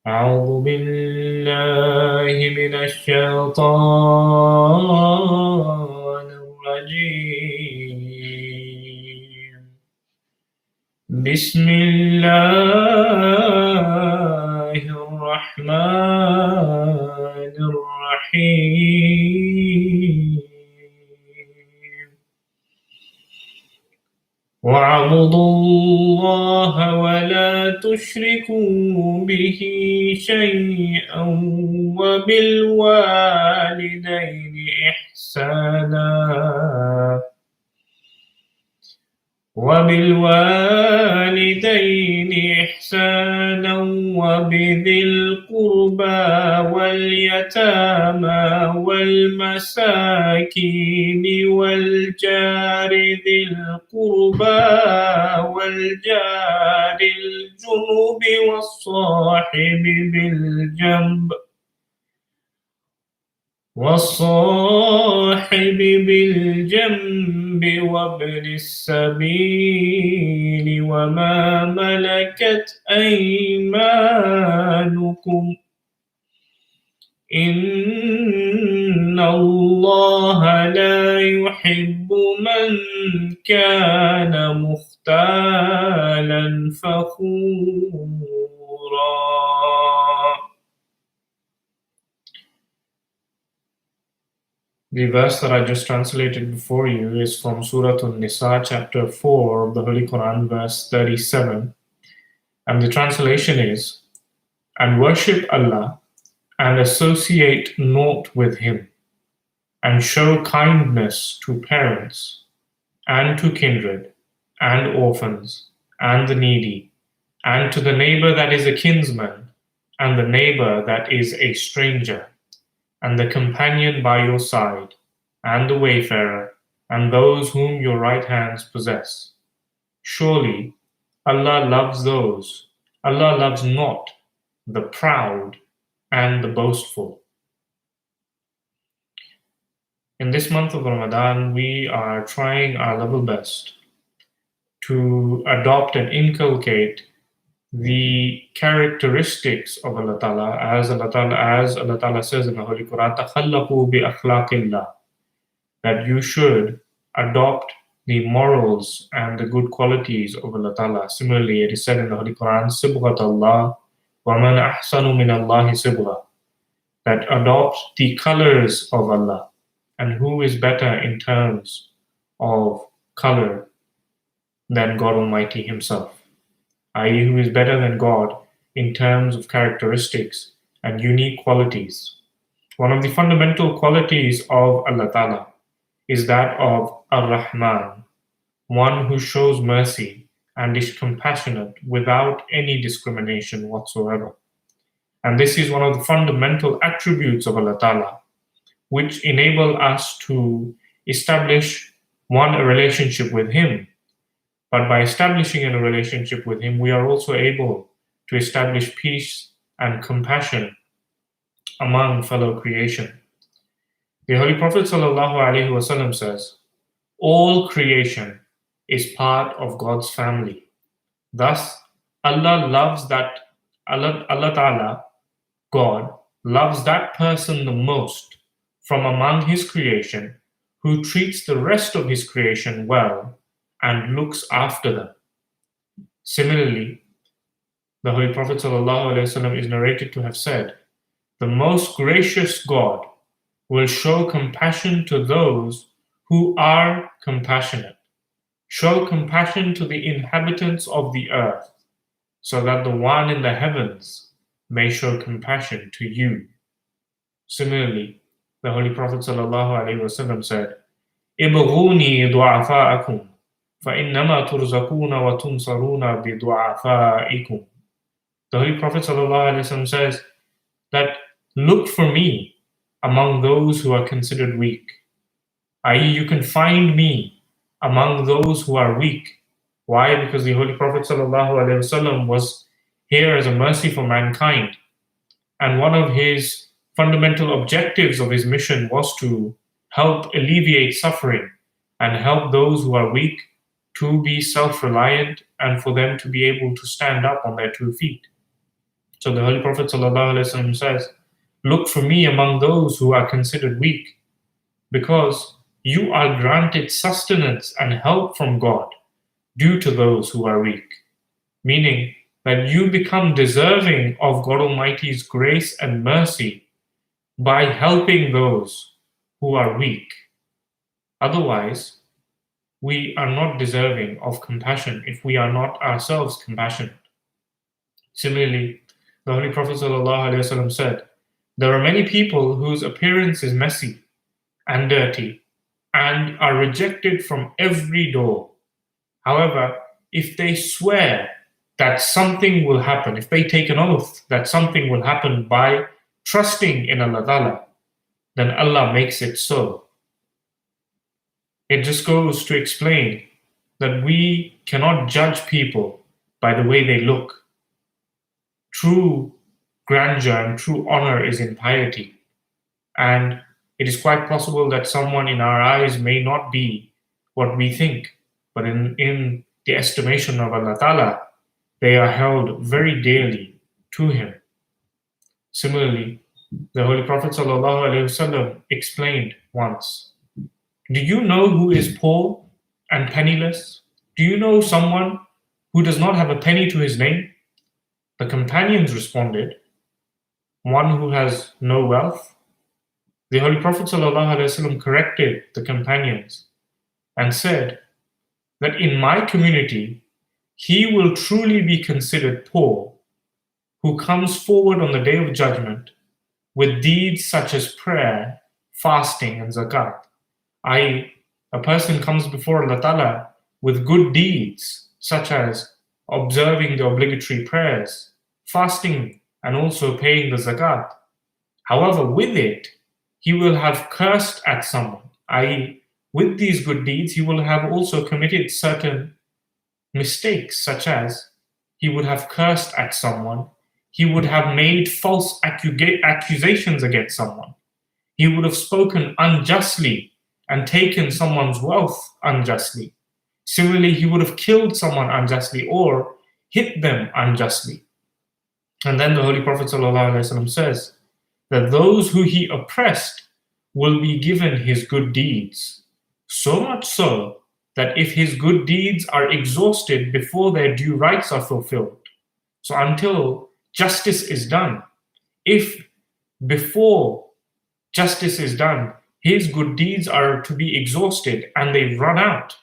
أعوذ بالله من الشيطان الرجيم بسم الله الرحمن الرحيم واعبدوا الله ولا تشركوا به شيئا وبالوالدين إحسانا وبذي القربى واليتامى والمساكين والجار ذي القربى والجار الجنب والصاحب بالجنب وابن السبيل وما ملكت أيمانكم إن الله لا يحب من كان مختالا فخورا. The verse that I just translated before you is from Surah An-Nisa, chapter 4 of the Holy Quran, verse 37. And the translation is, and worship Allah and associate naught with Him, and show kindness to parents, and to kindred, and orphans, and the needy, and to the neighbor that is a kinsman, and the neighbor that is a stranger, and the companion by your side, and the wayfarer, and those whom your right hands possess. Surely Allah loves not the proud and the boastful. In this month of Ramadan, we are trying our level best to adopt and inculcate the characteristics of Allah Ta'ala, as Allah Ta'ala says in the Holy Quran, تَخَلَّقُوا بِأَخْلَاقِ اللَّهِ, that you should adopt the morals and the good qualities of Allah Ta'ala. Similarly, it is said in the Holy Quran, صِبْغَةَ اللَّهِ وَمَنْ أَحْسَنُ مِنَ اللَّهِ صِبْغَةً, that adopt the colors of Allah. And who is better in terms of color than God Almighty Himself? I.e., who is better than God in terms of characteristics and unique qualities? One of the fundamental qualities of Allah Ta'ala is that of Ar-Rahman, one who shows mercy and is compassionate without any discrimination whatsoever. And this is one of the fundamental attributes of Allah Ta'ala, which enable us to establish a relationship with Him. But by establishing a relationship with Him, we are also able to establish peace and compassion among fellow creation. The Holy Prophet ﷺ says, all creation is part of God's family. Thus, Allah Ta'ala, God, loves that person the most from among His creation who treats the rest of His creation well and looks after them. Similarly, the Holy Prophet ﷺ is narrated to have said, the most gracious God will show compassion to those who are compassionate. Show compassion to the inhabitants of the earth, so that the one in the heavens may show compassion to you. Similarly, the Holy Prophet ﷺ said, إِبْغُونِي ضُعَفَاءَكُمْ فَإِنَّمَا تُرْزَقُونَ وَتُنْصَرُونَ بِضُعَفَائِكُمْ. The Holy Prophet ﷺ says that look for me among those who are considered weak. I.e., you can find me among those who are weak. Why? Because the Holy Prophet ﷺ was here as a mercy for mankind. And one of his fundamental objectives of his mission was to help alleviate suffering and help those who are weak to be self-reliant and for them to be able to stand up on their 2 feet. So the Holy Prophet ﷺ says, "Look for me among those who are considered weak, because you are granted sustenance and help from God due to those who are weak." Meaning that you become deserving of God Almighty's grace and mercy by helping those who are weak. Otherwise, we are not deserving of compassion if we are not ourselves compassionate. Similarly, the Holy Prophet ﷺ said, "There are many people whose appearance is messy and dirty and are rejected from every door. However, if they swear that something will happen, if they take an oath that something will happen by trusting in Allah Ta'ala, then Allah makes it so." It just goes to explain that we cannot judge people by the way they look. True grandeur and true honor is in piety. And it is quite possible that someone in our eyes may not be what we think, but in the estimation of Allah Ta'ala, they are held very dearly to Him. Similarly, the Holy Prophet ﷺ explained once, "Do you know who is poor and penniless? Do you know someone who does not have a penny to his name?" The companions responded, "One who has no wealth." The Holy Prophet ﷺ corrected the companions and said that in my community, he will truly be considered poor who comes forward on the day of judgment with deeds such as prayer, fasting, and zakat. I.e., a person comes before Allah Ta'ala with good deeds such as observing the obligatory prayers, fasting, and also paying the zakat. However, with it, he will have cursed at someone, i.e., with these good deeds, he will have also committed certain mistakes, such as he would have cursed at someone, he would have made false accusations against someone, he would have spoken unjustly and taken someone's wealth unjustly. Similarly, he would have killed someone unjustly or hit them unjustly. And then the Holy Prophet ﷺ says that those who he oppressed will be given his good deeds, so much so that if his good deeds are exhausted before their due rights are fulfilled, so until justice is done, if before justice is done, his good deeds are to be exhausted and they run out,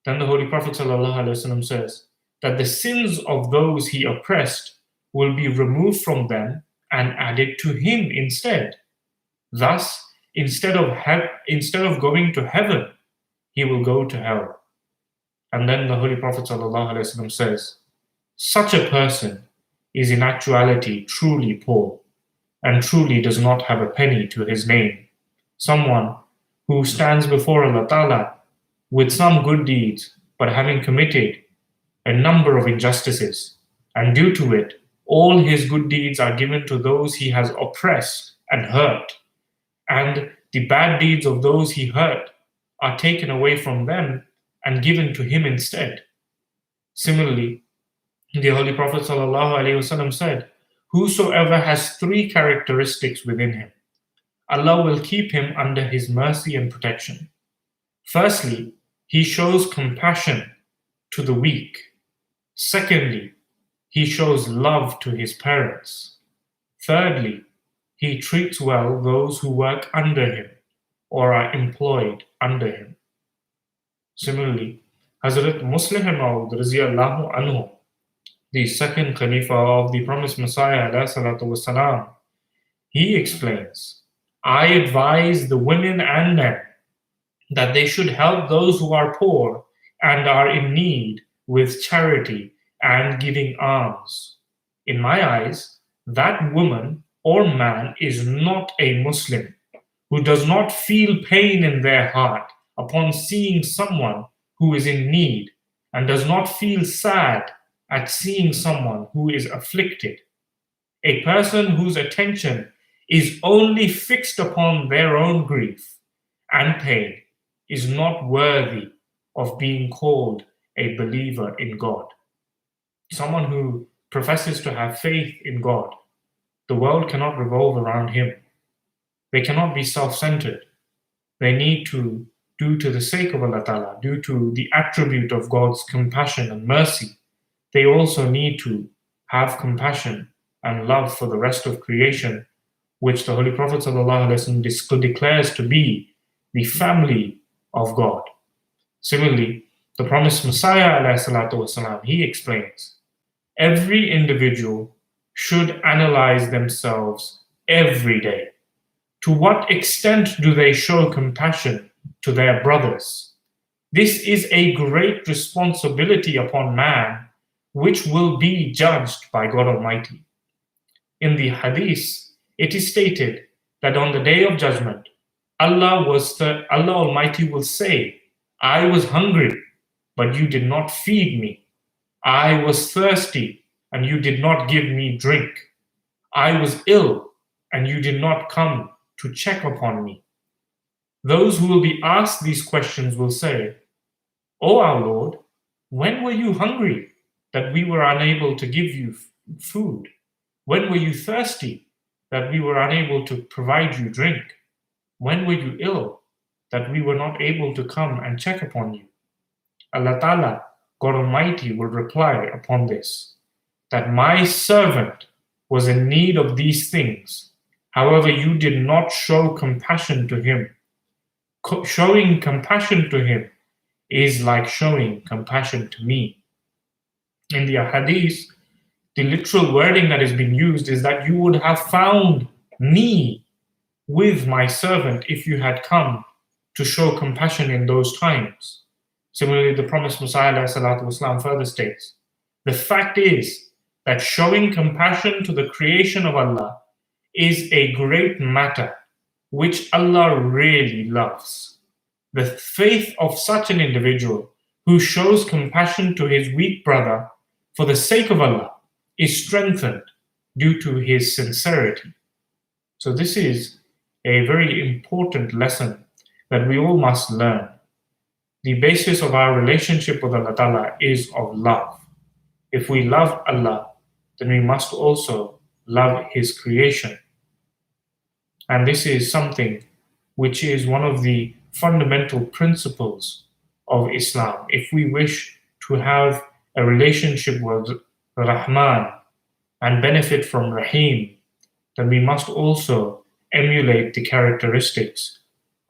then the Holy Prophet ﷺ says that the sins of those he oppressed will be removed from them and added to him instead. Thus, instead of going to heaven, he will go to hell. And then the Holy Prophet ﷺ says, such a person is in actuality truly poor and truly does not have a penny to his name. Someone who stands before Allah Ta'ala with some good deeds, but having committed a number of injustices, and due to it, all his good deeds are given to those he has oppressed and hurt, and the bad deeds of those he hurt are taken away from them and given to him instead. Similarly, the Holy Prophet ﷺ said, "Whosoever has three characteristics within him, Allah will keep him under His mercy and protection. Firstly, he shows compassion to the weak. Secondly, he shows love to his parents. Thirdly, he treats well those who work under him or are employed under him." Similarly, Hazrat Muslim Maud Radiallahu Anhu, the second Khalifa of the promised Messiah, والسلام, he explains, "I advise the women and men that they should help those who are poor and are in need with charity and giving alms. In my eyes, that woman or man is not a Muslim who does not feel pain in their heart upon seeing someone who is in need and does not feel sad at seeing someone who is afflicted. A person whose attention is only fixed upon their own grief and pain is not worthy of being called a believer in God." Someone who professes to have faith in God The world cannot revolve around Him. They cannot be self-centered. They need to do to the sake of Allah Ta'ala, due to the attribute of God's compassion and mercy. They also need to have compassion and love for the rest of creation, which the Holy Prophet ﷺ declares to be the family of God. Similarly, the promised Messiah ﷺ, he explains, every individual should analyze themselves every day. To what extent do they show compassion to their brothers? This is a great responsibility upon man, which will be judged by God Almighty. In the Hadith, it is stated that on the day of judgment, Allah Almighty will say, I was hungry, but you did not feed me. I was thirsty, and you did not give me drink. I was ill, and you did not come to check upon me. Those who will be asked these questions will say, O our Lord, when were you hungry that we were unable to give you food? When were you thirsty that we were unable to provide you drink? When were you ill that we were not able to come and check upon you? Allah Ta'ala, God Almighty, will reply upon this, that my servant was in need of these things. However, you did not show compassion to him. Showing compassion to him is like showing compassion to me. In the hadith, the literal wording that is being used is that you would have found me with my servant if you had come to show compassion in those times. Similarly, the promised Messiah ﷺ further states, the fact is that showing compassion to the creation of Allah is a great matter which Allah really loves. The faith of such an individual who shows compassion to his weak brother for the sake of Allah is strengthened due to his sincerity. So this is a very important lesson that we all must learn. The basis of our relationship with Allah Ta'ala is of love. If we love Allah, then we must also love His creation. And this is something which is one of the fundamental principles of Islam. If we wish to have a relationship with Rahman and benefit from Rahim, then we must also emulate the characteristics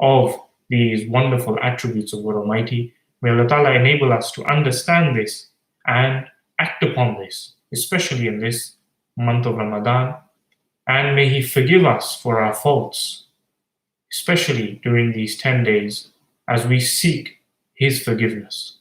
of these wonderful attributes of God Almighty. May Allah Ta'ala enable us to understand this and act upon this, especially in this month of Ramadan. And may He forgive us for our faults, especially during these 10 days as we seek His forgiveness.